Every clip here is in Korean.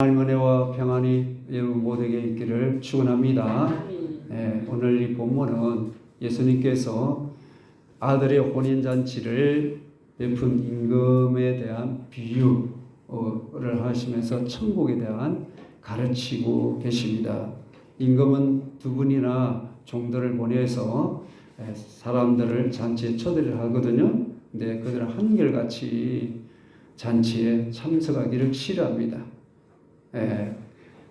하나님 은혜와 평안이 여러분 모두에게 있기를 축원합니다. 오늘 이 본문은 예수님께서 아들의 혼인잔치를 베푼 임금에 대한 비유를 하시면서 천국에 대한 가르치고 계십니다. 임금은 두 분이나 종들을 보내서 사람들을 잔치에 초대를 하거든요. 근데 그들은 한결같이 잔치에 참석하기를 싫어합니다.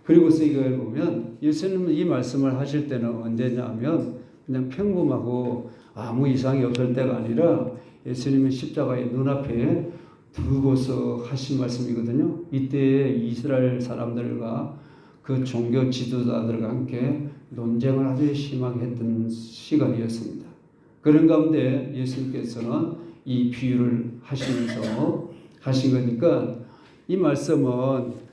그리고서 이걸 보면 예수님은 이 말씀을 하실 때는 언제냐면 그냥 평범하고 아무 이상이 없을 때가 아니라 예수님은 십자가의 눈앞에 두고서 하신 말씀이거든요. 이때 이스라엘 사람들과 그 종교 지도자들과 함께 논쟁을 아주 심하게 했던 시간이었습니다. 그런 가운데 예수님께서는 이 비유를 하시면서 하신 거니까 이 말씀은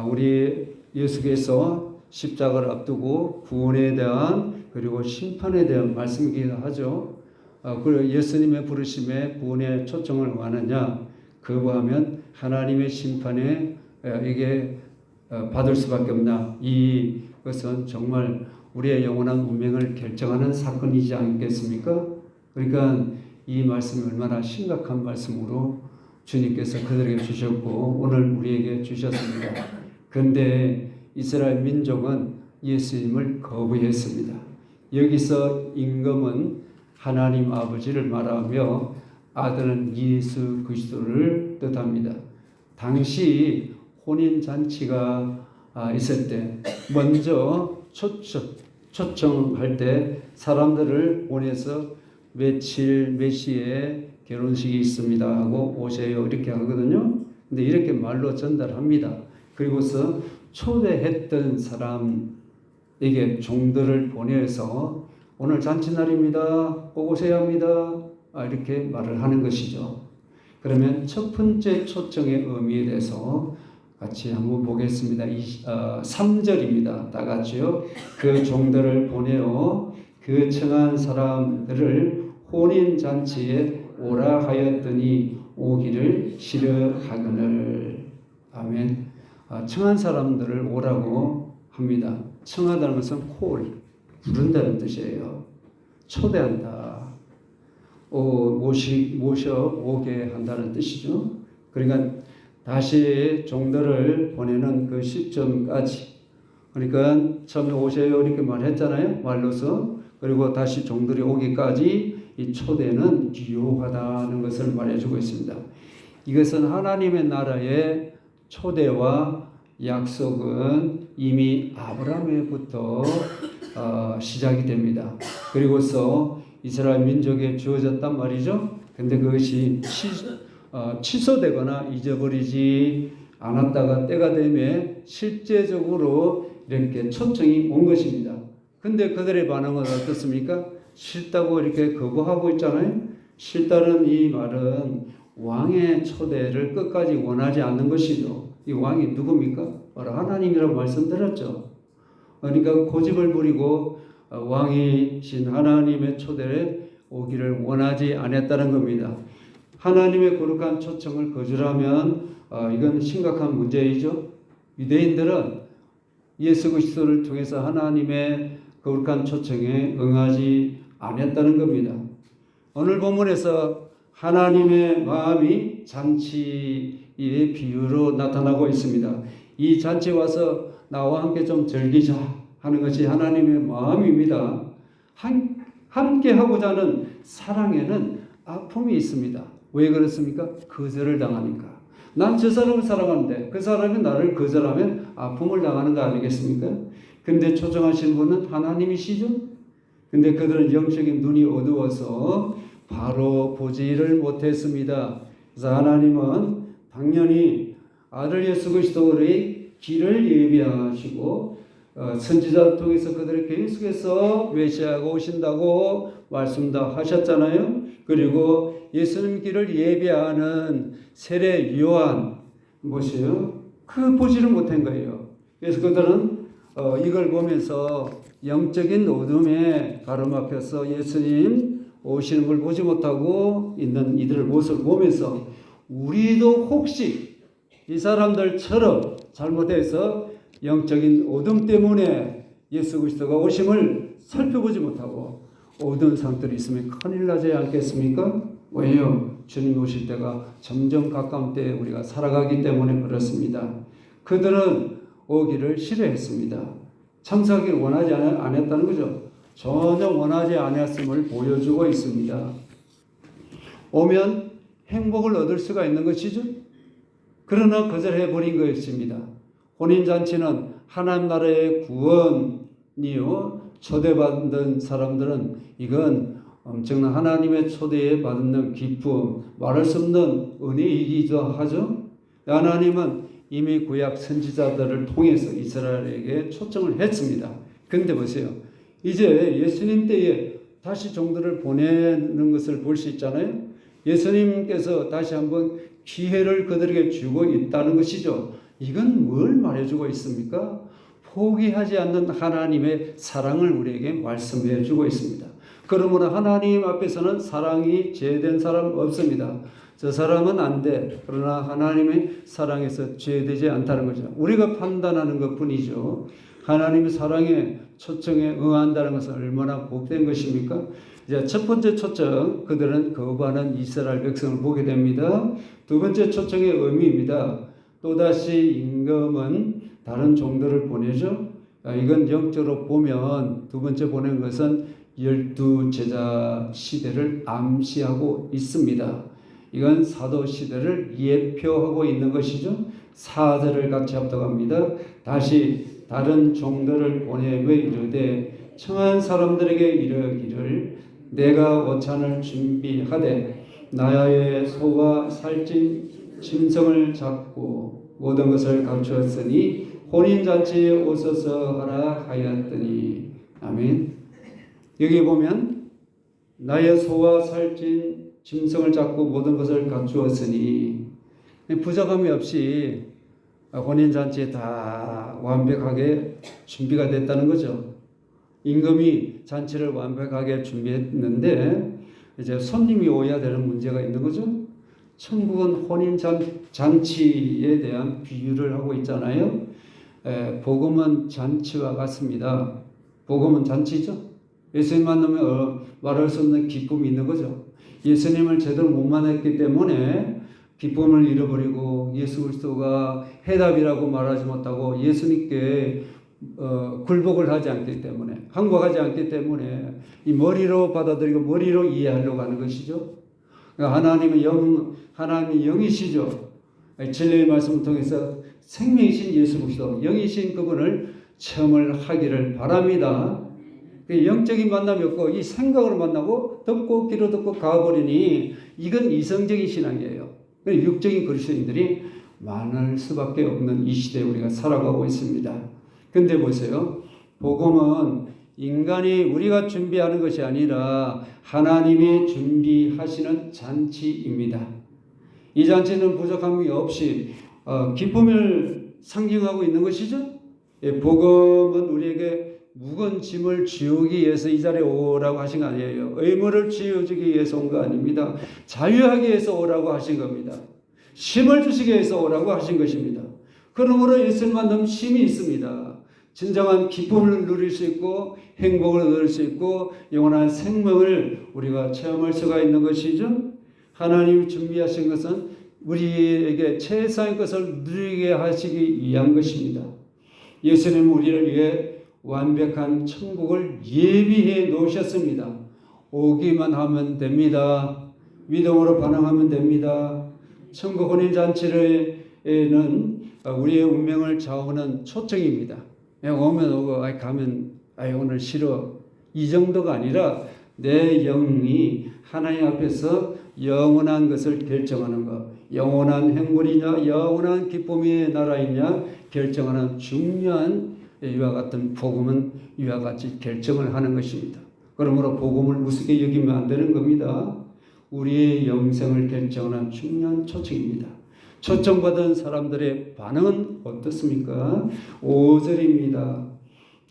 우리 예수께서 십자가를 앞두고 구원에 대한 그리고 심판에 대한 말씀이기도 하죠. 그리고 예수님의 부르심에 구원의 초청을 하느냐 거부하면 하나님의 심판에 이게 받을 수밖에 없나. 이것은 정말 우리의 영원한 운명을 결정하는 사건이지 않겠습니까? 그러니까 이 말씀이 얼마나 심각한 말씀으로 주님께서 그들에게 주셨고 오늘 우리에게 주셨습니다. 그런데 이스라엘 민족은 예수님을 거부했습니다. 여기서 임금은 하나님 아버지를 말하며 아들은 예수 그리스도를 뜻합니다. 당시 혼인잔치가 있을 때 먼저 초청할 때 사람들을 보내서 며칠 몇 시에 결혼식이 있습니다 하고 오세요 이렇게 하거든요. 근데 이렇게 말로 전달합니다. 그리고서 초대했던 사람에게 종들을 보내서 오늘 잔치날입니다. 꼭 오셔야 합니다. 이렇게 말을 하는 것이죠. 그러면 첫 번째 초청의 의미에 대해서 같이 한번 보겠습니다. 3절입니다. 다 같이요. 그 종들을 보내어 그 청한 사람들을 혼인잔치에 오라 하였더니 오기를 싫어하거늘. 아멘. 청한 사람들을 오라고 합니다. 청하다는 것은 콜, 부른다는 뜻이에요. 초대한다. 모셔 오게 한다는 뜻이죠. 그러니까 다시 종들을 보내는 그 시점까지. 그러니까 처음에 오세요 이렇게 말했잖아요. 말로서. 그리고 다시 종들이 오기까지 이 초대는 유효하다는 것을 말해주고 있습니다. 이것은 하나님의 나라의 초대와 약속은 이미 아브라함에부터 시작이 됩니다. 그리고서 이스라엘 민족에 주어졌단 말이죠. 근데 그것이 취소되거나 잊어버리지 않았다가 때가 되면 실제적으로 이렇게 초청이 온 것입니다. 근데 그들의 반응은 어떻습니까? 싫다고 이렇게 거부하고 있잖아요. 싫다는 이 말은 왕의 초대를 끝까지 원하지 않는 것이죠. 이 왕이 누굽니까? 바로 하나님이라고 말씀드렸죠. 그러니까 고집을 부리고 왕이신 하나님의 초대에 오기를 원하지 않았다는 겁니다. 하나님의 거룩한 초청을 거절하면 이건 심각한 문제이죠. 유대인들은 예수 그리스도를 통해서 하나님의 거룩한 초청에 응하지 않았다는 겁니다. 오늘 본문에서 하나님의 마음이 잔치의 비유로 나타나고 있습니다. 이 잔치에 와서 나와 함께 좀 즐기자 하는 것이 하나님의 마음입니다. 함께 하고자 하는 사랑에는 아픔이 있습니다. 왜 그렇습니까? 거절을 당하니까. 난 저 사람을 사랑하는데 그 사람이 나를 거절하면 아픔을 당하는 거 아니겠습니까? 근데 초청하신 분은 하나님이시죠? 근데 그들은 영적인 눈이 어두워서 바로 보지를 못했습니다. 그래서 하나님은 당연히 아들 예수 그리스도의 길을 예비하시고 선지자를 통해서 그들을 계속해서 메시아가 오신다고 말씀도 하셨잖아요. 그리고 예수님 길을 예비하는 세례 요한 뭐시요? 그 보지를 못한 거예요. 그래서 그들은 이걸 보면서 영적인 어둠에 가로막혀서 예수님 오시는 걸 보지 못하고 있는 이들의 모습을 보면서 우리도 혹시 이 사람들처럼 잘못해서 영적인 어둠 때문에 예수 그리스도가 오심을 살펴보지 못하고 어두운 상태로 있으면 큰일 나지 않겠습니까? 왜요? 주님 오실 때가 점점 가까운 때에 우리가 살아가기 때문에 그렇습니다. 그들은 오기를 싫어했습니다. 참석하기를 원하지 않았다는 거죠. 전혀 원하지 않았음을 보여주고 있습니다. 오면 행복을 얻을 수가 있는 것이죠. 그러나 거절해버린 것입니다. 혼인잔치는 하나님 나라의 구원이요. 초대받은 사람들은 이건 엄청난 하나님의 초대에 받는 기쁨, 말할 수 없는 은혜이기도 하죠. 하나님은 이미 구약 선지자들을 통해서 이스라엘에게 초청을 했습니다. 그런데 보세요. 이제 예수님 때에 다시 종들을 보내는 것을 볼 수 있잖아요. 예수님께서 다시 한번 기회를 그들에게 주고 있다는 것이죠. 이건 뭘 말해주고 있습니까? 포기하지 않는 하나님의 사랑을 우리에게 말씀해 주고 있습니다. 그러므로 하나님 앞에서는 사랑이 제된 사람 없습니다. 저 사람은 안 돼. 그러나 하나님의 사랑에서 제되지 않다는 거죠. 우리가 판단하는 것 뿐이죠. 하나님의 사랑에 초청에 응한다는 것은 얼마나 복된 것입니까? 이제 첫 번째 초청, 그들은 거부하는 이스라엘 백성을 보게 됩니다. 두 번째 초청의 의미입니다. 또다시 임금은 다른 종들을 보내죠. 이건 영적으로 보면 두 번째 보낸 것은 12제자 시대를 암시하고 있습니다. 이건 사도 시대를 예표하고 있는 것이죠. 사절을 같이 합독합니다. 다시 다른 종들을 보내며 이르되 청한 사람들에게 이르기를 내가 오찬을 준비하되 나의 소와 살찐 짐승을 잡고 모든 것을 갖추었으니 혼인잔치에 오소서 하라 하였더니. 아멘. 여기 보면 나의 소와 살찐 짐승을 잡고 모든 것을 갖추었으니 부족함이 없이 혼인잔치에 다 완벽하게 준비가 됐다는 거죠. 임금이 잔치를 완벽하게 준비했는데 이제 손님이 오야 되는 문제가 있는 거죠. 천국은 혼인잔치에 대한 비유를 하고 있잖아요. 복음은 잔치와 같습니다. 복음은 잔치죠. 예수님 만나면 말할 수 없는 기쁨이 있는 거죠. 예수님을 제대로 못 만났기 때문에 기쁨을 잃어버리고 예수 그리스도가 해답이라고 말하지 못하고 예수님께 굴복을 하지 않기 때문에, 항복하지 않기 때문에 이 머리로 받아들이고 머리로 이해하려고 하는 것이죠. 하나님의 영이시죠. 진리의 말씀을 통해서 생명이신 예수 그리스도, 영이신 그분을 체험을 하기를 바랍니다. 영적인 만남이 없고 이 생각으로 만나고 듣고 귀로 듣고 가버리니 이건 이성적인 신앙이에요. 육적인 그리스도인들이 많을 수밖에 없는 이 시대에 우리가 살아가고 있습니다. 근데 보세요. 복음은 인간이 우리가 준비하는 것이 아니라 하나님이 준비하시는 잔치입니다. 이 잔치는 부족함이 없이 기쁨을 상징하고 있는 것이죠. 복음은 우리에게 무거운 짐을 지우기 위해서 이 자리에 오라고 하신 거 아니에요. 의무를 지워주기 위해서 온 거 아닙니다. 자유하기 위해서 오라고 하신 겁니다. 쉼을 주시기 위해서 오라고 하신 것입니다. 그러므로 예수님 만나면 쉼이 있습니다. 진정한 기쁨을 누릴 수 있고 행복을 얻을 수 있고 영원한 생명을 우리가 체험할 수가 있는 것이죠. 하나님이 준비하신 것은 우리에게 최상의 것을 누리게 하시기 위한 것입니다. 예수님은 우리를 위해 완벽한 천국을 예비해 놓으셨습니다. 오기만 하면 됩니다. 믿음으로 반응하면 됩니다. 천국 혼인잔치에는 우리의 운명을 좌우하는 초청입니다. 오면 오고 가면 오늘 싫어 이 정도가 아니라 내 영이 하나님 앞에서 영원한 것을 결정하는 것, 영원한 행복이냐 영원한 기쁨의 나라이냐 결정하는 중요한 이와 같은 복음은 이와 같이 결정을 하는 것입니다. 그러므로 복음을 우습게 여기면 안 되는 겁니다. 우리의 영생을 결정하는 중요한 초청입니다. 초청받은 사람들의 반응은 어떻습니까? 5절입니다.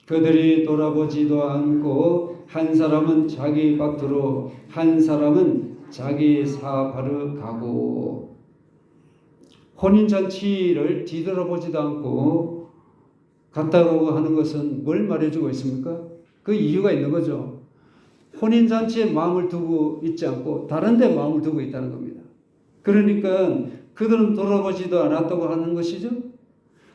그들이 돌아보지도 않고 한 사람은 자기 밭으로 한 사람은 자기 사바로 가고. 혼인잔치를 뒤돌아보지도 않고 갔다고 하는 것은 뭘 말해주고 있습니까? 그 이유가 있는 거죠. 혼인잔치에 마음을 두고 있지 않고 다른 데 마음을 두고 있다는 겁니다. 그러니까 그들은 돌아보지도 않았다고 하는 것이죠.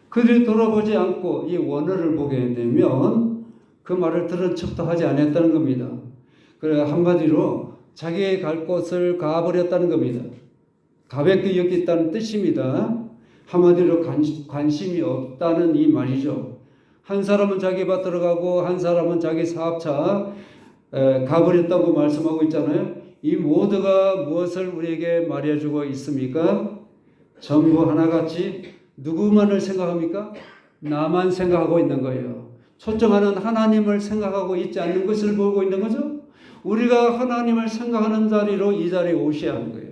그들이 돌아보지 않고 이 원어를 보게 되면 그 말을 들은 척도 하지 않았다는 겁니다. 그래 한마디로 자기의 갈 곳을 가버렸다는 겁니다. 가볍게 여겼다는 뜻입니다. 한마디로 관심이 없다는 이 말이죠. 한 사람은 자기 밭 들어가고 한 사람은 자기 사업차 가버렸다고 말씀하고 있잖아요. 이 모두가 무엇을 우리에게 말해주고 있습니까? 전부 하나같이 누구만을 생각합니까? 나만 생각하고 있는 거예요. 초청하는 하나님을 생각하고 있지 않는 것을 보고 있는 거죠. 우리가 하나님을 생각하는 자리로 이 자리에 오셔야 하는 거예요.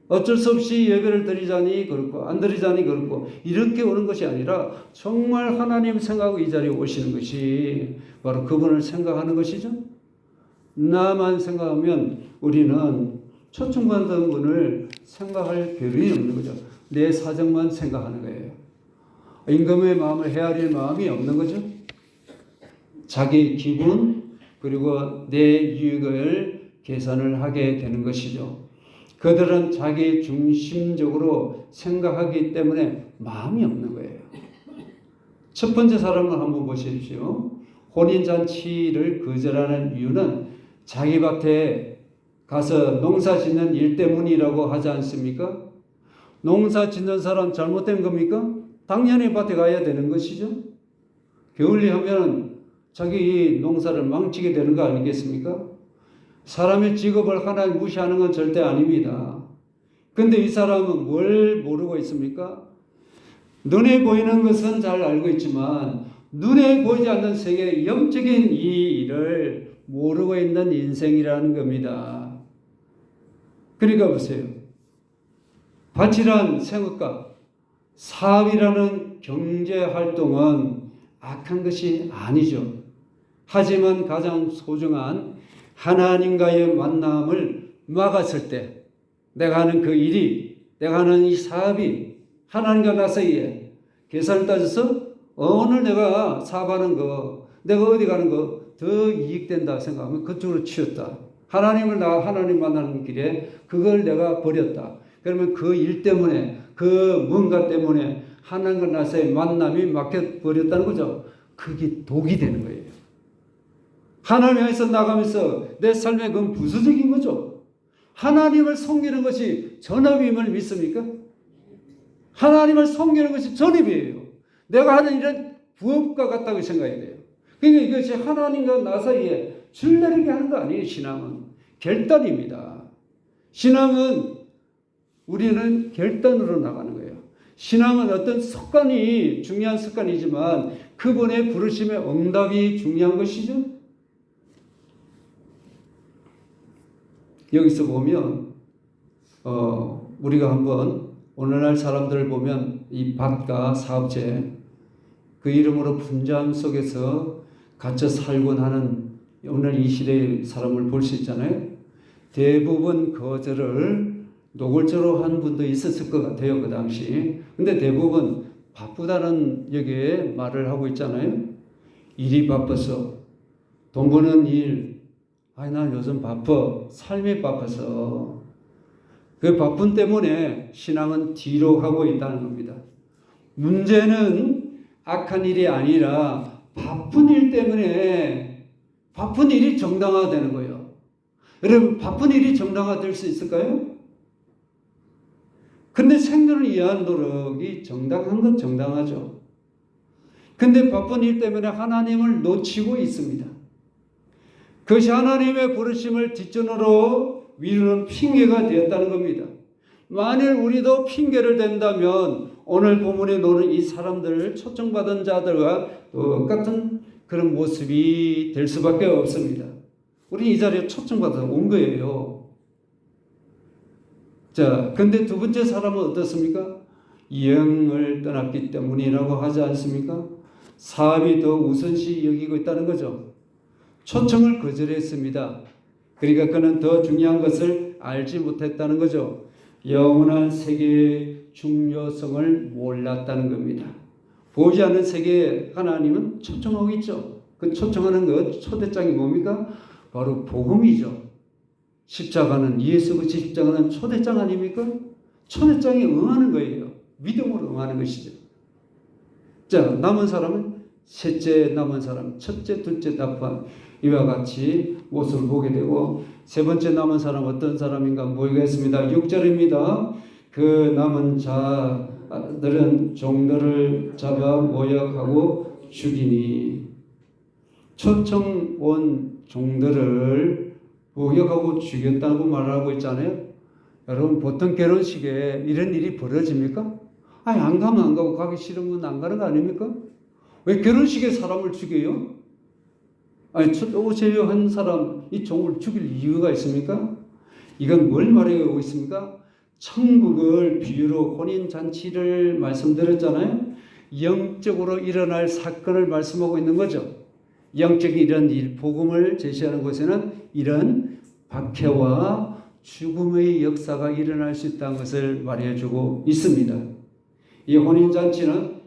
어쩔 수 없이 예배를 드리자니 그렇고 안 드리자니 그렇고 이렇게 오는 것이 아니라 정말 하나님 생각하고 이 자리에 오시는 것이 바로 그분을 생각하는 것이죠. 나만 생각하면 우리는 초청받은 분을 생각할 겨를이 없는 거죠. 내 사정만 생각하는 거예요. 임금의 마음을 헤아릴 마음이 없는 거죠. 자기 기분 그리고 내 유익을 계산을 하게 되는 것이죠. 그들은 자기 중심적으로 생각하기 때문에 마음이 없는 거예요. 첫 번째 사람을 한번 보십시오. 혼인잔치를 거절하는 이유는 자기 밭에 가서 농사 짓는 일 때문이라고 하지 않습니까? 농사 짓는 사람 잘못된 겁니까? 당연히 밭에 가야 되는 것이죠. 게을리 하면 자기 농사를 망치게 되는 거 아니겠습니까? 사람의 직업을 하나님 무시하는 건 절대 아닙니다. 근데 이 사람은 뭘 모르고 있습니까? 눈에 보이는 것은 잘 알고 있지만 눈에 보이지 않는 세계 영적인 이 일을 모르고 있는 인생이라는 겁니다. 그러니까 보세요. 밭이란 생업과 사업이라는 경제활동은 악한 것이 아니죠. 하지만 가장 소중한 하나님과의 만남을 막았을 때 내가 하는 그 일이 내가 하는 이 사업이 하나님과 나 사이에 계산을 따져서 오늘 내가 사업하는 거 내가 어디 가는 거 더 이익된다 생각하면 그쪽으로 치웠다. 하나님 만나는 길에 그걸 내가 버렸다. 그러면 그 일 때문에 그 뭔가 때문에 하나님과 나 사이의 만남이 막혀버렸다는 거죠. 그게 독이 되는 거예요. 하나님에서 나가면서 내 삶에 그건 부수적인 거죠. 하나님을 섬기는 것이 전업임을 믿습니까? 하나님을 섬기는 것이 전업이에요. 내가 하는 일은 부업과 같다고 생각해야 돼요. 그러니까 이것이 하나님과 나 사이에 줄다리기 하는 거 아니에요. 신앙은 결단입니다. 신앙은 우리는 결단으로 나가는 거예요. 신앙은 어떤 습관이 중요한 습관이지만 그분의 부르심의 응답이 중요한 것이죠. 여기서 보면 우리가 한번 오늘날 사람들을 보면 이 밭과 사업체 그 이름으로 분주함 속에서 갇혀 살곤 하는 오늘 이 시대의 사람을 볼 수 있잖아요. 대부분 거절을 노골적으로 한 분도 있었을 것 같아요. 그 당시. 근데 대부분 바쁘다는 여기에 말을 하고 있잖아요. 일이 바빠서 돈 버는 일 난 요즘 바빠. 삶이 바빠서. 그 바쁨 때문에 신앙은 뒤로 하고 있다는 겁니다. 문제는 악한 일이 아니라 바쁜 일 때문에 바쁜 일이 정당화되는 거예요. 여러분 바쁜 일이 정당화될 수 있을까요? 근데 생존을 위한 노력이 정당한 건 정당하죠. 근데 바쁜 일 때문에 하나님을 놓치고 있습니다. 그것이 하나님의 부르심을 뒷전으로 미루는 핑계가 되었다는 겁니다. 만일 우리도 핑계를 댄다면 오늘 본문에 나오는 이 사람들을 초청받은 자들과 똑같은 그런 모습이 될 수밖에 없습니다. 우리 이 자리에 초청받아서 온 거예요. 자, 근데 두 번째 사람은 어떻습니까? 영을 떠났기 때문이라고 하지 않습니까? 사업이 더 우선시 여기고 있다는 거죠. 초청을 거절했습니다. 그러니까 그는 더 중요한 것을 알지 못했다는 거죠. 영원한 세계의 중요성을 몰랐다는 겁니다. 보이지 않는 세계에 하나님은 초청하고 있죠. 그 초청하는 것 초대장이 뭡니까? 바로 복음이죠. 십자가는 예수 그리스도 십자가는 초대장 아닙니까? 초대장에 응하는 거예요. 믿음으로 응하는 것이죠. 자, 남은 사람은 셋째 남은 사람, 첫째, 둘째 답한 이와 같이 모습을 보게 되고 세 번째 남은 사람 어떤 사람인가 보이겠습니다. 6절입니다. 그 남은 자들은 종들을 잡아 모욕하고 죽이니 초청 온 종들을 모욕하고 죽였다고 말하고 있잖아요. 여러분 보통 결혼식에 이런 일이 벌어집니까? 아니 안 가면 안 가고 가기 싫으면 안 가는 거 아닙니까? 왜 결혼식에 사람을 죽여요? 아니 오세요 한 사람 이 종을 죽일 이유가 있습니까? 이건 뭘 말하고 있습니까? 천국을 비유로 혼인잔치를 말씀드렸잖아요. 영적으로 일어날 사건을 말씀하고 있는 거죠. 영적인 이런 일, 복음을 제시하는 곳에는 이런 박해와 죽음의 역사가 일어날 수 있다는 것을 말해주고 있습니다. 이 혼인잔치는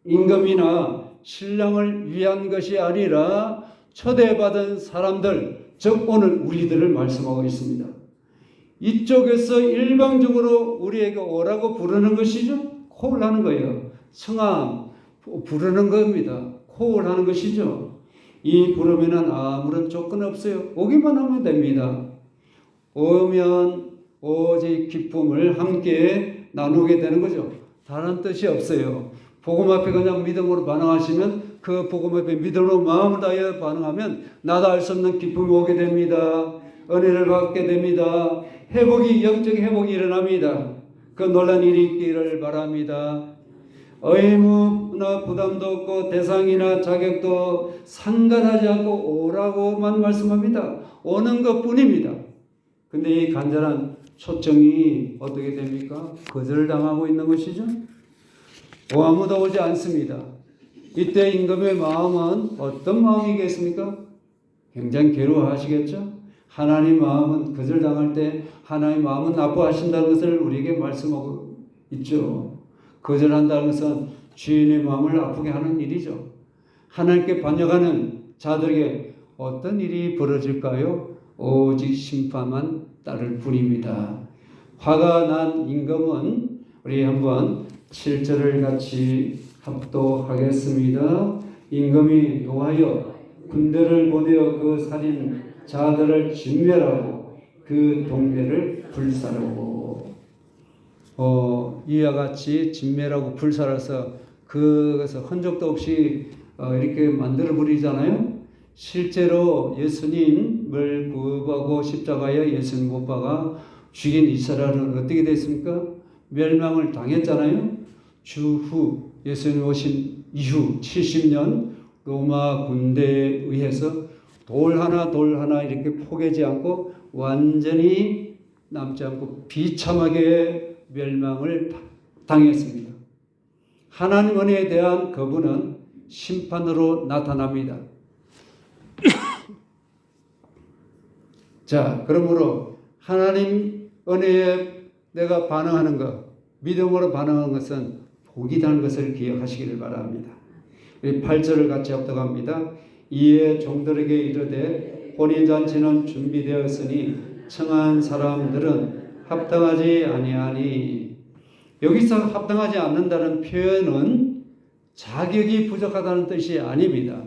임금이나 신랑을 위한 것이 아니라 초대받은 사람들, 즉 오늘 우리들을 말씀하고 있습니다. 이쪽에서 일방적으로 우리에게 오라고 부르는 것이죠. 콜 하는 거예요. 성함 부르는 겁니다. 콜 하는 것이죠. 이 부르면은 아무런 조건 없어요. 오기만 하면 됩니다. 오면 오직 기쁨을 함께 나누게 되는 거죠. 다른 뜻이 없어요. 복음 앞에 그냥 믿음으로 반응하시면 그 복음 앞에 믿음으로 마음을 다하여 반응하면 나도 알 수 없는 기쁨이 오게 됩니다. 은혜를 받게 됩니다. 회복이 영적 회복이 일어납니다. 그 놀란 일이 있기를 바랍니다. 의무나 부담도 없고 대상이나 자격도 상관하지 않고 오라고만 말씀합니다. 오는 것뿐입니다. 근데 이 간절한 초청이 어떻게 됩니까? 거절당하고 있는 것이죠. 아무도 오지 않습니다. 이때 임금의 마음은 어떤 마음이겠습니까? 굉장히 괴로워하시겠죠? 하나님 마음은 거절당할 때 하나님 마음은 나빠하신다는 것을 우리에게 말씀하고 있죠. 거절한다는 것은 주인의 마음을 아프게 하는 일이죠. 하나님께 반역하는 자들에게 어떤 일이 벌어질까요? 오직 심판만 따를 뿐입니다. 화가 난 임금은 우리 한번 7절을 같이 합독하겠습니다. 임금이 요하여 군대를 보내어 그 살인 자들을 진멸하고 그 동네를 불사르고 이와 같이 진멸하고 불살아서 그것을 흔적도 없이 이렇게 만들어 버리잖아요. 실제로 예수님을 구하고 십자가에 예수님 못 박아 죽인 이스라엘은 어떻게 됐습니까? 멸망을 당했잖아요. 주후 예수님 오신 이후 70년 로마 군대에 의해서 돌 하나 이렇게 포개지 않고 완전히 남지 않고 비참하게 멸망을 당했습니다. 하나님 은혜에 대한 거부는 심판으로 나타납니다. 자, 그러므로 하나님 은혜에 내가 반응하는 것, 믿음으로 반응하는 것은 복이라는 것을 기억하시기를 바랍니다. 8절을 같이 합독합니다. 이에 종들에게 이르되 혼인잔치는 준비되었으니 청한 사람들은 합당하지 아니하니. 여기서 합당하지 않는다는 표현은 자격이 부족하다는 뜻이 아닙니다.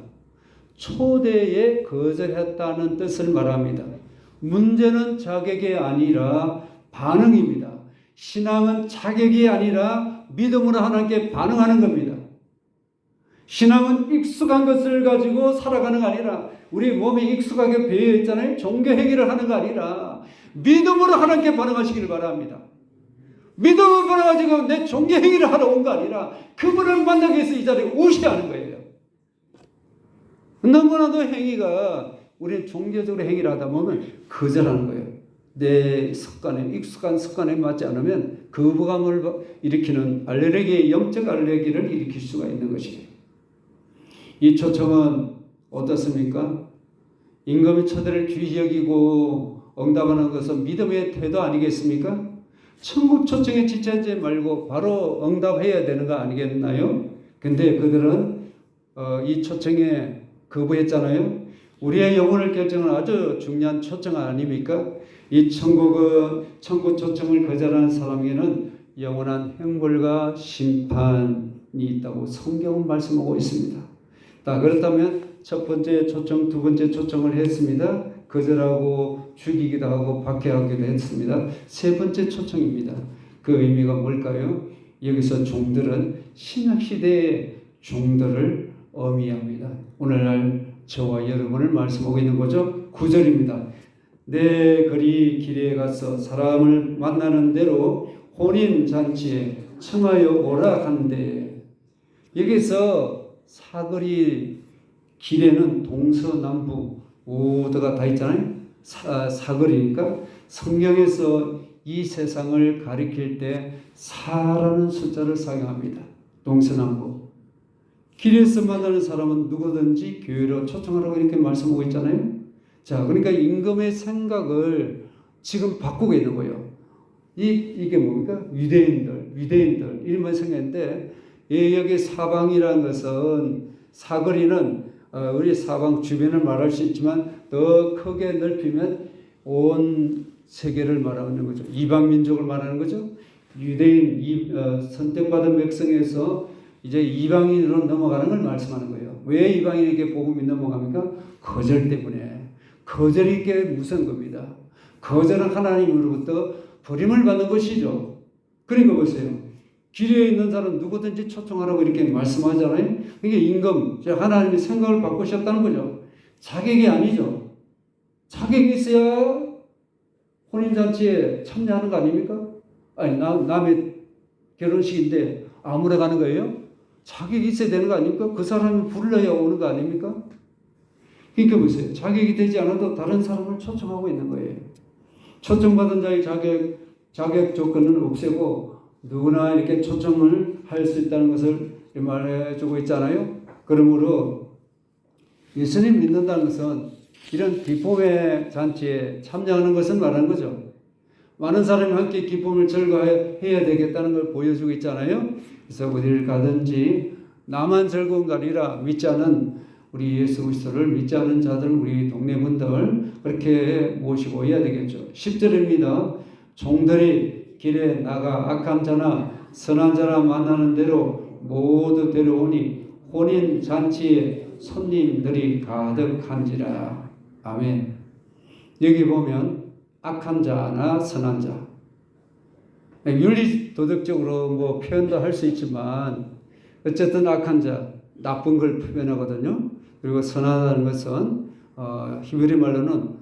초대에 거절했다는 뜻을 말합니다. 문제는 자격이 아니라 반응입니다. 신앙은 자격이 아니라 믿음으로 하나님께 반응하는 겁니다. 신앙은 익숙한 것을 가지고 살아가는 거 아니라 우리 몸이 익숙하게 배어 있잖아요. 종교 행위를 하는 거 아니라 믿음으로 하나님께 반응하시기를 바랍니다. 믿음으로 반응하지고 내 종교 행위를 하러 온 거 아니라 그분을 만나기 위해서 이 자리에 오셔야 하는 거예요. 너무나도 행위가 우리 종교적으로 행위를 하다 보면 거절하는 거예요. 내 습관에 익숙한 습관에 맞지 않으면 거부감을 일으키는 알레르기, 영적 알레르기를 일으킬 수가 있는 것이에요. 이 초청은 어떻습니까? 임금이 초대를 귀히 여기고 응답하는 것은 믿음의 태도 아니겠습니까? 천국 초청에 지체하지 말고 바로 응답해야 되는 거 아니겠나요? 근데 그들은 이 초청에 거부했잖아요. 우리의 영혼을 결정하는 아주 중요한 초청 아닙니까? 이 천국 초청을 거절하는 사람에게는 영원한 형벌과 심판이 있다고 성경은 말씀하고 있습니다. 그렇다면 첫 번째 초청, 두 번째 초청을 했습니다. 거절하고 죽이기도 하고 박해하기도 했습니다. 세 번째 초청입니다. 그 의미가 뭘까요? 여기서 종들은 신약시대의 종들을 의미합니다. 오늘날 저와 여러분을 말씀하고 있는 거죠. 9절입니다. 내 거리 길에 가서 사람을 만나는 대로 혼인잔치에 청하여 오라 한데, 여기서 사거리 길에는 동서남북 모두가 다 있잖아요. 사거리니까 성경에서 이 세상을 가리킬 때 사라는 숫자를 사용합니다. 동서남북. 길에서 만나는 사람은 누구든지 교회로 초청하라고 이렇게 말씀하고 있잖아요. 자, 그러니까 임금의 생각을 지금 바꾸고 있는 거예요. 이게 뭡니까? 유대인들 이런 생각인데, 여기 사방이라는 것은, 사거리는 우리 사방 주변을 말할 수 있지만 더 크게 넓히면 온 세계를 말하는 거죠. 이방 민족을 말하는 거죠. 유대인 선택받은 백성에서 이제 이방인으로 넘어가는 걸 말씀하는 거예요. 왜 이방인에게 복음이 넘어갑니까? 거절 때문에. 거절이 꽤 무서운 겁니다. 거절은 하나님으로부터 버림을 받는 것이죠. 그러니까 보세요. 길에 있는 사람 누구든지 초청하라고 이렇게 말씀하잖아요. 이게 임금, 하나님이 생각을 바꾸셨다는 거죠. 자격이 아니죠. 자격이 있어야 혼인잔치에 참여하는 거 아닙니까? 아니, 남의 결혼식인데 아무나 가는 거예요? 자격이 있어야 되는 거 아닙니까? 그 사람이 불러야 오는 거 아닙니까? 그러니까 보세요. 자격이 되지 않아도 다른 사람을 초청하고 있는 거예요. 초청받은 자의 자격 조건을 없애고 누구나 이렇게 초청을 할 수 있다는 것을 말해주고 있잖아요. 그러므로 예수님 믿는다는 것은 이런 기쁨의 잔치에 참여하는 것을 말하는 거죠. 많은 사람이 함께 기쁨을 즐거워해야 되겠다는 걸 보여주고 있잖아요. 그래서 어디를 가든지 나만 즐거운 게 아니라 믿지 않은 우리 예수 그리스도를 믿지 않은 자들, 우리 동네 분들 그렇게 모시고 해야 되겠죠. 10절입니다. 종들이 길에 나가 악한 자나 선한 자나 만나는 대로 모두 데려오니 혼인 잔치에 손님들이 가득한지라. 아멘. 여기 보면 악한 자나 선한 자, 윤리 도덕적으로 뭐 표현도 할 수 있지만 어쨌든 악한 자, 나쁜 걸 표현하거든요. 그리고 선하다는 것은 히브리 말로는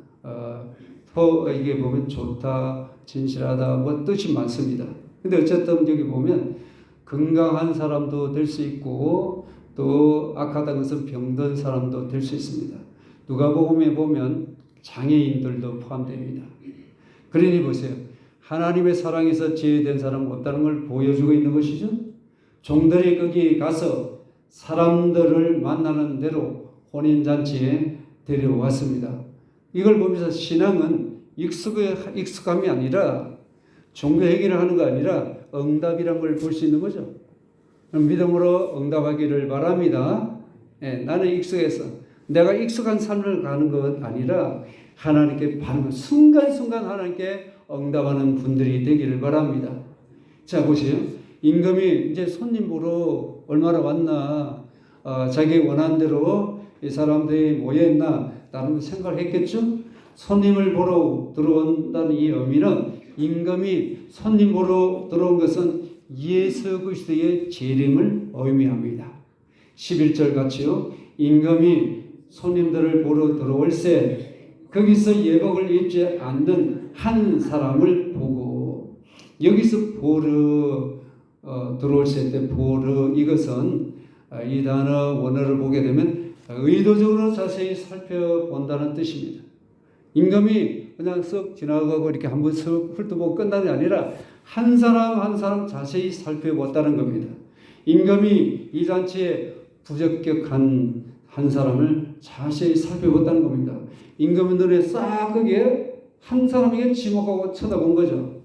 이게 보면 좋다, 진실하다 뭐 뜻이 많습니다. 근데 어쨌든 여기 보면 건강한 사람도 될 수 있고 또 악하다는 것은 병든 사람도 될 수 있습니다. 누가복음에 보면 장애인들도 포함됩니다. 그러니 보세요. 하나님의 사랑에서 제외된 사람은 없다는 걸 보여주고 있는 것이죠. 종들이 거기 가서 사람들을 만나는 대로 혼인잔치에 데려왔습니다. 이걸 보면서 신앙은 익숙함이 아니라 종교 행위를 하는 거 아니라 응답이란 걸 볼 수 있는 거죠. 믿음으로 응답하기를 바랍니다. 나는 익숙해서 내가 익숙한 삶을 가는 것 아니라 하나님께 바로 순간순간 하나님께 응답하는 분들이 되기를 바랍니다. 자, 보세요. 임금이 이제 손님 보러 얼마나 왔나, 자기 원한 대로 이 사람들이 모여있나 나름 생각을 했겠죠. 손님을 보러 들어온다는 이 의미는 임금이 손님 보러 들어온 것은 예수 그리스도의 재림을 의미합니다. 11절 같이요. 임금이 손님들을 보러 들어올세 거기서 예복을 입지 않는 한 사람을 보고, 여기서 보러 들어올세 때 보러, 이것은 이 단어 원어를 보게 되면 의도적으로 자세히 살펴본다는 뜻입니다. 임금이 그냥 쓱 지나가고 이렇게 한번 쓱 훑어보고 끝나는 게 아니라 한 사람 한 사람 자세히 살펴봤다는 겁니다. 임금이 이 잔치에 부적격한 한 사람을 자세히 살펴봤다는 겁니다. 임금의 눈에 싹 거기에 한 사람에게 지목하고 쳐다본 거죠.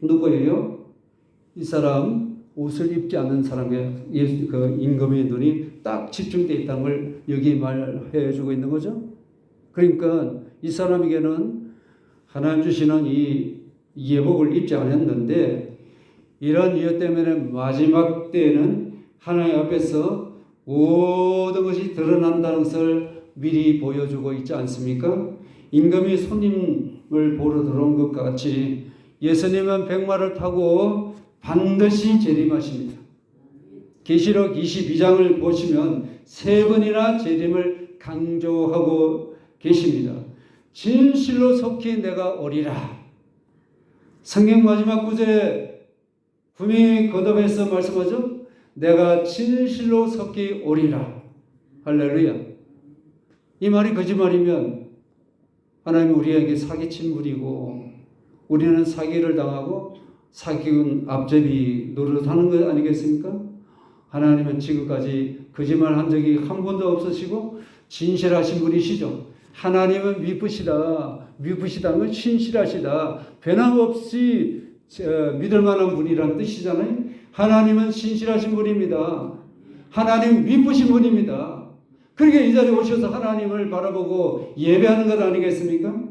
누구예요? 이 사람 옷을 입지 않는 사람의 그 임금의 눈이 딱 집중되어 있다는 걸 여기 말해 주고 있는 거죠. 그러니까 이 사람에게는 하나님 주시는 이 예복을 입지 않았는데 이런 이유 때문에 마지막 때에는 하나님 앞에서 모든 것이 드러난다는 것을 미리 보여주고 있지 않습니까? 임금이 손님을 보러 들어온 것 같이 예수님은 백마를 타고 반드시 재림하십니다. 계시록 22장을 보시면 세 번이나 재림을 강조하고 계십니다. 진실로 속히 내가 오리라. 성경 마지막 구절에 분명히 거듭해서 말씀하죠. 내가 진실로 속히 오리라. 할렐루야. 이 말이 거짓말이면 하나님이 우리에게 사기친 분이고 우리는 사기를 당하고 사기꾼 앞제비 노릇하는 것 아니겠습니까? 하나님은 지금까지 거짓말한 적이 한 번도 없으시고 진실하신 분이시죠. 하나님은 미쁘시다는 건 신실하시다. 변함없이 믿을 만한 분이란 뜻이잖아요. 하나님은 신실하신 분입니다. 하나님 미쁘신 분입니다. 그러니까 이 자리에 오셔서 하나님을 바라보고 예배하는 것 아니겠습니까?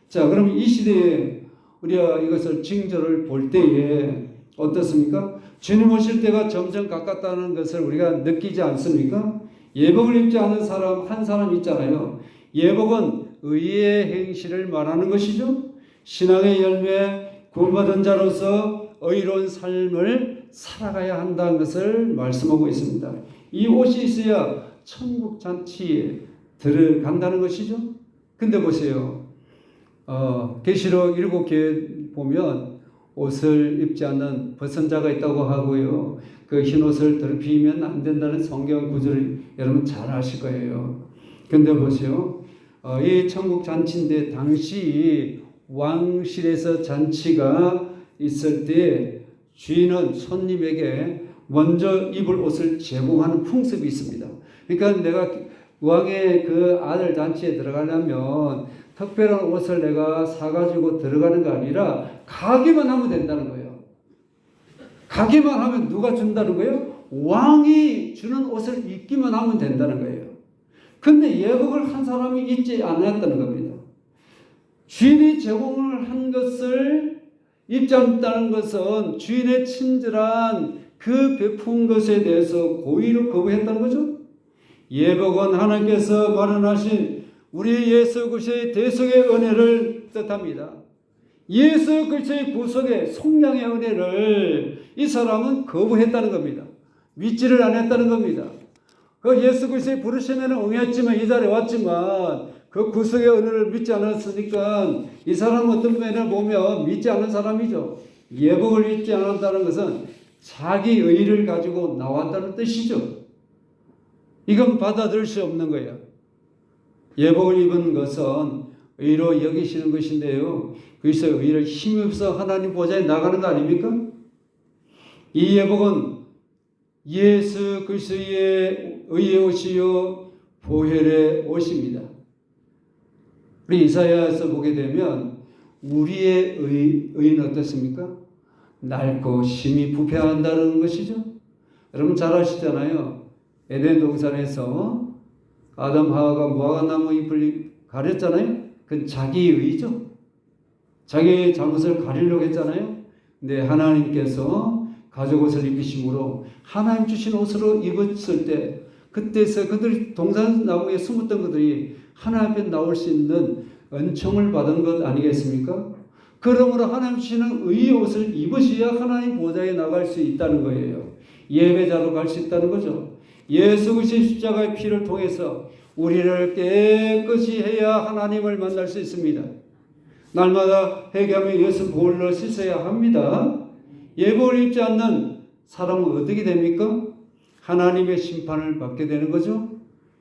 자, 그럼 이 시대에 우리가 이것을 징조를 볼 때에 어떻습니까? 주님 오실 때가 점점 가깝다는 것을 우리가 느끼지 않습니까? 예복을 입지 않은 사람 한 사람 있잖아요. 예복은 의의 행실을 말하는 것이죠. 신앙의 열매, 구원받은 자로서 의로운 삶을 살아가야 한다는 것을 말씀하고 있습니다. 이 옷이 있어야 천국 잔치에 들어간다는 것이죠. 근데 보세요. 계시록 7교회 보면 옷을 입지 않는 벗은 자가 있다고 하고요. 그 흰 옷을 더럽히면 안 된다는 성경 구절을 여러분 잘 아실 거예요. 근데 보세요. 이 천국 잔치인데 당시 왕실에서 잔치가 있을 때 주인은 손님에게 먼저 입을 옷을 제공하는 풍습이 있습니다. 그러니까 내가 왕의 그 아들 잔치에 들어가려면 특별한 옷을 내가 사가지고 들어가는 거 아니라 가기만 하면 된다는 거예요. 가기만 하면 누가 준다는 거예요? 왕이 주는 옷을 입기만 하면 된다는 거예요. 근데 예복을 한 사람이 입지 않았다는 겁니다. 주인이 제공을 한 것을 입지 않았다는 것은 주인의 친절한 그 베푼 것에 대해서 고의로 거부했다는 거죠. 예복은 하나님께서 마련하신 우리 예수 그리스도의 대속의 은혜를 뜻합니다. 예수 그리스도의 구속의 속량의 은혜를 이 사람은 거부했다는 겁니다. 믿지를 않았다는 겁니다. 그 예수 그리스도의 부르심에는 응했지만 이 자리에 왔지만 그 구속의 은혜를 믿지 않았으니까 이 사람은 어떤 면을 보면 믿지 않은 사람이죠. 예복을 입지 않았다는 것은 자기 의를 가지고 나왔다는 뜻이죠. 이건 받아들일 수 없는 거예요. 예복을 입은 것은 의로 여기시는 것인데요. 그래서 의를 힘입어서 하나님 보좌에 나가는 거 아닙니까? 이 예복은 예수 그리스도의 의의 옷이요 보혈의 옷입니다. 우리 이사야에서 보게 되면 우리의 의는 어떻습니까? 낡고 심히 부패한다는 것이죠. 여러분 잘 아시잖아요. 에덴 동산에서 아담 하와가 무화과나무 잎을 가렸잖아요. 그건 자기의 의죠. 자기의 잘못을 가리려고 했잖아요. 근데 하나님께서 가죽 옷을 입히심으로 하나님 주신 옷으로 입었을 때 그때서 그들이 동산나무에 숨었던 것들이 하나님 앞에 나올 수 있는 은총을 받은 것 아니겠습니까? 그러므로 하나님 주시는 의의 옷을 입으셔야 하나님 보좌에 나갈 수 있다는 거예요. 예배자로 갈 수 있다는 거죠. 예수 그리스도의 십자가의 피를 통해서 우리를 깨끗이 해야 하나님을 만날 수 있습니다. 날마다 회개하며 예수 보혈로 씻어야 합니다. 예복을 입지 않는 사람은 어떻게 됩니까? 하나님의 심판을 받게 되는 거죠.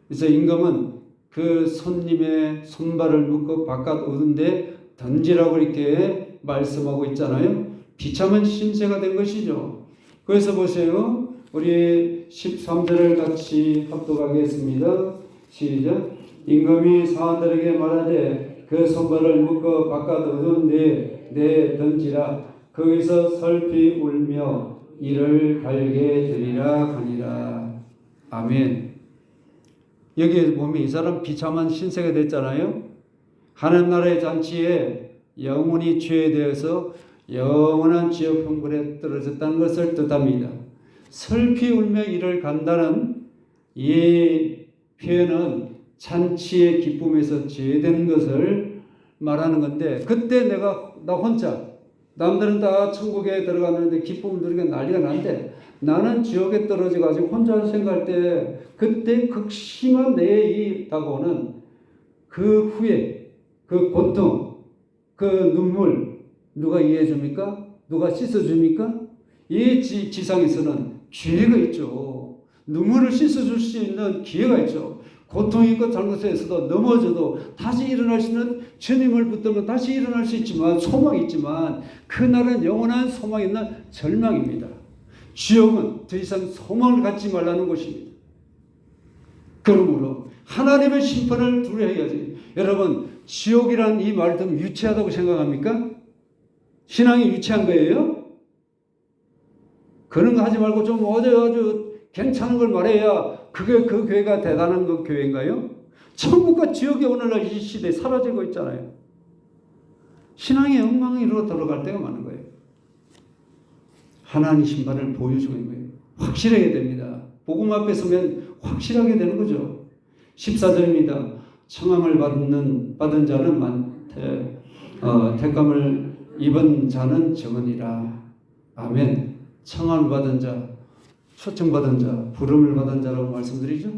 그래서 임금은 그 손님의 손발을 묶어 바깥 어둔데 던지라고 이렇게 말씀하고 있잖아요. 비참한 신세가 된 것이죠. 그래서 보세요. 우리 13절을 같이 합독하겠습니다. 시작. 임금이 사람들에게 말하되 그 손발을 묶어 바깥 어두운 데에 던지라. 거기서 슬피 울며 이를 갈게 되리라 하니라. 아멘. 여기 보면 이 사람 비참한 신세가 됐잖아요. 하나님 나라의 잔치에 영혼이 죄에 대해서 영원한 지옥 형벌에 떨어졌다는 것을 뜻합니다. 슬피 울며 이를 간다는 이 표현은 잔치의 기쁨에서 제외되는 것을 말하는 건데, 그때 나 혼자, 남들은 다 천국에 들어가는데 기쁨을 누리게 난리가 난데 나는 지옥에 떨어져 가지고 혼자 생각할 때, 그때 극심한 내에 다가오는 그 후회, 그 고통, 그 눈물 누가 이해해 줍니까? 누가 씻어 줍니까? 이 지상에서는 기회가 있죠. 눈물을 씻어 줄 수 있는 기회가 있죠. 고통이 있고 잘못해서도 넘어져도 다시 일어날 수 있는, 주님을 붙들면 다시 일어날 수 있지만, 소망이 있지만 그날은 영원한 소망이 있는 절망입니다. 지옥은 더 이상 소망을 갖지 말라는 곳입니다. 그러므로 하나님의 심판을 두려워해야지. 여러분, 지옥이란 이 말 좀 유치하다고 생각합니까? 신앙이 유치한 거예요? 그런 거 하지 말고 좀 아주 괜찮은 걸 말해야 그게 그 교회가 대단한 그 교회인가요? 천국과 지옥이 오늘날 이 시대에 사라지고 있잖아요. 신앙의 엉망이로 들어갈 때가 많은 거예요. 하나님 심판을 보여주고 있는 거예요. 확실하게 됩니다. 복음 앞에 서면 확실하게 되는 거죠. 14절입니다. 청함을 받은 자는 많되 택감을 입은 자는 적으니라. 아멘. 청함을 받은 자, 초청받은 자, 부름을 받은 자라고 말씀드리죠.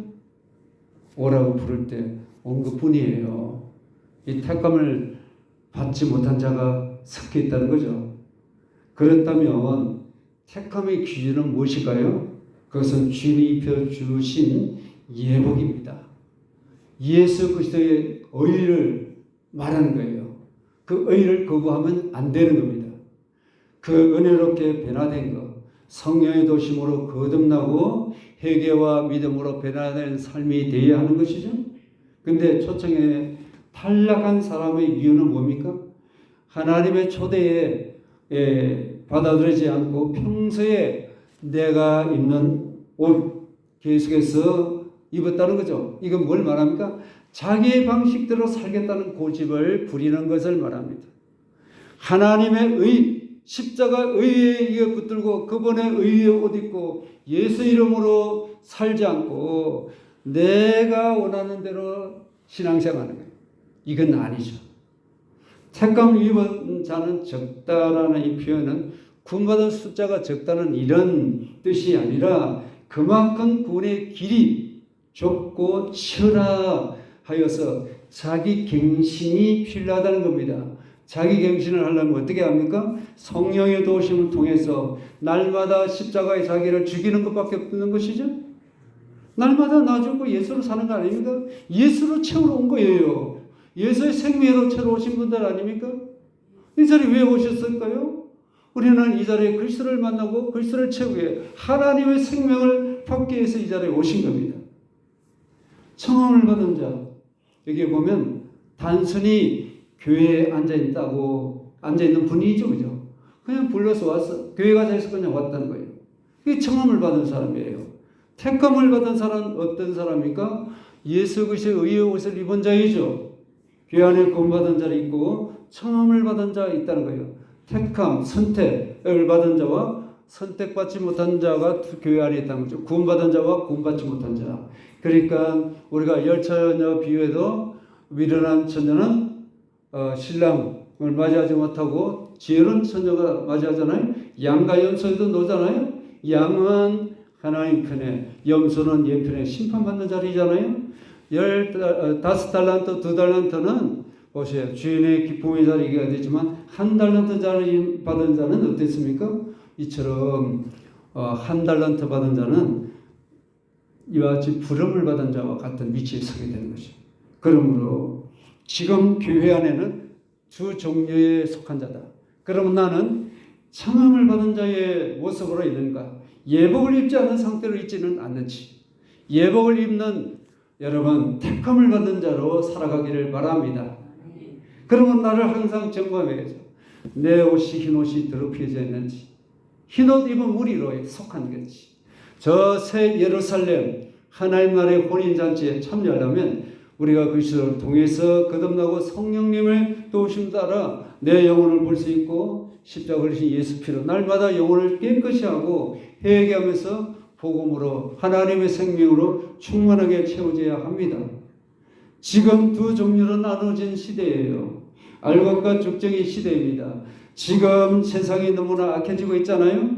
오라고 부를 때 온 것뿐이에요. 이 택감을 받지 못한 자가 섞여 있다는 거죠. 그렇다면 택함의 기준은 무엇일까요? 그것은 주님이 입혀주신 예복입니다. 예수 그리스도의 의를 말하는 거예요. 그 의를 거부하면 안 되는 겁니다. 그 은혜롭게 변화된 것, 성령의 도심으로 거듭나고 회개와 믿음으로 변화된 삶이 되어야 하는 것이죠. 근데 초청에 탈락한 사람의 이유는 뭡니까? 하나님의 초대에 받아들이지 않고 평소에 내가 입는 옷 계속해서 입었다는 거죠. 이건 뭘 말합니까? 자기의 방식대로 살겠다는 고집을 부리는 것을 말합니다. 하나님의 의, 십자가 의에 이어 붙들고 그분의 의에 옷 입고 예수 이름으로 살지 않고 내가 원하는 대로 신앙생활하는 거예요. 이건 아니죠. 택감 입은 자는 적다라는 이 표현은 구원받은 숫자가 적다는 이런 뜻이 아니라 그만큼 구원의 길이 좁고 치열하여서 자기 갱신이 필요하다는 겁니다. 자기 갱신을 하려면 어떻게 합니까? 성령의 도우심을 통해서 날마다 십자가의 자기를 죽이는 것밖에 없는 것이죠. 날마다 나 죽고 예수로 사는 거 아닙니까? 예수로 채우러 온 거예요. 예수의 생명으로 채우러 오신 분들 아닙니까? 이 자리에 왜 오셨을까요? 우리는 이 자리에 그리스도를 만나고 그리스도를 채우기 위해 하나님의 생명을 받기 위해서 이 자리에 오신 겁니다. 청함을 받은 자, 여기 보면 단순히 교회에 앉아있는 분이죠, 그죠? 그냥 불러서 왔어. 교회가 돼서 그냥 왔다는 거예요. 이게 청함을 받은 사람이에요. 택감을 받은 사람은 어떤 사람입니까? 예수 그리스도의 의의 옷을 입은 자이죠. 교회 안에 구원받은 자를 있고 청함을 받은 자가 있다는 거예요. 택함, 선택을 받은 자와 선택받지 못한 자가 교회 안에 있다는 거죠. 구원받은 자와 구원받지 못한 자. 그러니까 우리가 열 처녀 비유에도 미련한 처녀는 신랑을 맞이하지 못하고 지혜로운 처녀가 맞이하잖아요. 양과 염소에도 놓잖아요. 양은 하나님 편에, 염소는 얘 편에 심판받는 자리잖아요. 15달란트, 2달란트는 보세요. 주인의 기쁨의 자리가 되지만 1달란트 자리 받은 자는 어땠습니까? 이처럼 1달란트 받은 자는 이와 같이 부름을 받은 자와 같은 위치에 서게 되는 것이죠. 그러므로 지금 교회 안에는 두 종류에 속한 자다. 그러면 나는 청함을 받은 자의 모습으로 있는가? 예복을 입지 않은 상태로 있지는 않는지. 예복을 입는 여러분 택함을 받은 자로 살아가기를 바랍니다. 그러면 나를 항상 점검해야죠. 내 옷이 흰옷이 더럽혀져 있는지, 흰옷 입은 무리로 속한 건지, 저 새 예루살렘 하나님 나라의 혼인잔치에 참여하려면 우리가 그리스도를 통해서 거듭나고 성령님을 도우심 따라 내 영혼을 볼 수 있고 십자가 흘리신 예수 피로 날마다 영혼을 깨끗이 하고 회개하면서 복음으로 하나님의 생명으로 충만하게 채워져야 합니다. 지금 두 종류로 나눠진 시대예요. 알곡과 죽정의 시대입니다. 지금 세상이 너무나 악해지고 있잖아요.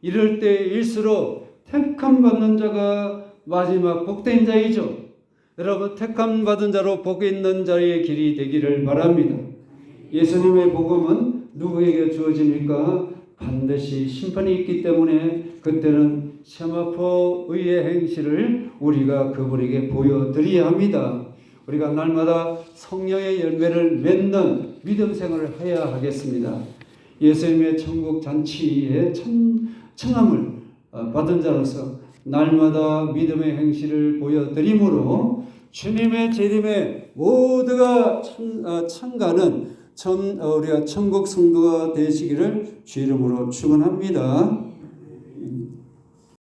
이럴 때일수록 택함 받는 자가 마지막 복된 자이죠. 여러분, 택함 받은 자로 복 있는 자의 길이 되기를 바랍니다. 예수님의 복음은 누구에게 주어집니까? 반드시 심판이 있기 때문에 그때는 세마포의 행실을 우리가 그분에게 보여드려야 합니다. 우리가 날마다 성령의 열매를 맺는 믿음 생활을 해야 하겠습니다. 예수님의 천국 잔치에 청함을 받은 자로서 날마다 믿음의 행실을 보여드림으로 주님의 재림에 모두가 참가는 우리가 천국 성도가 되시기를 주 이름으로 축원합니다.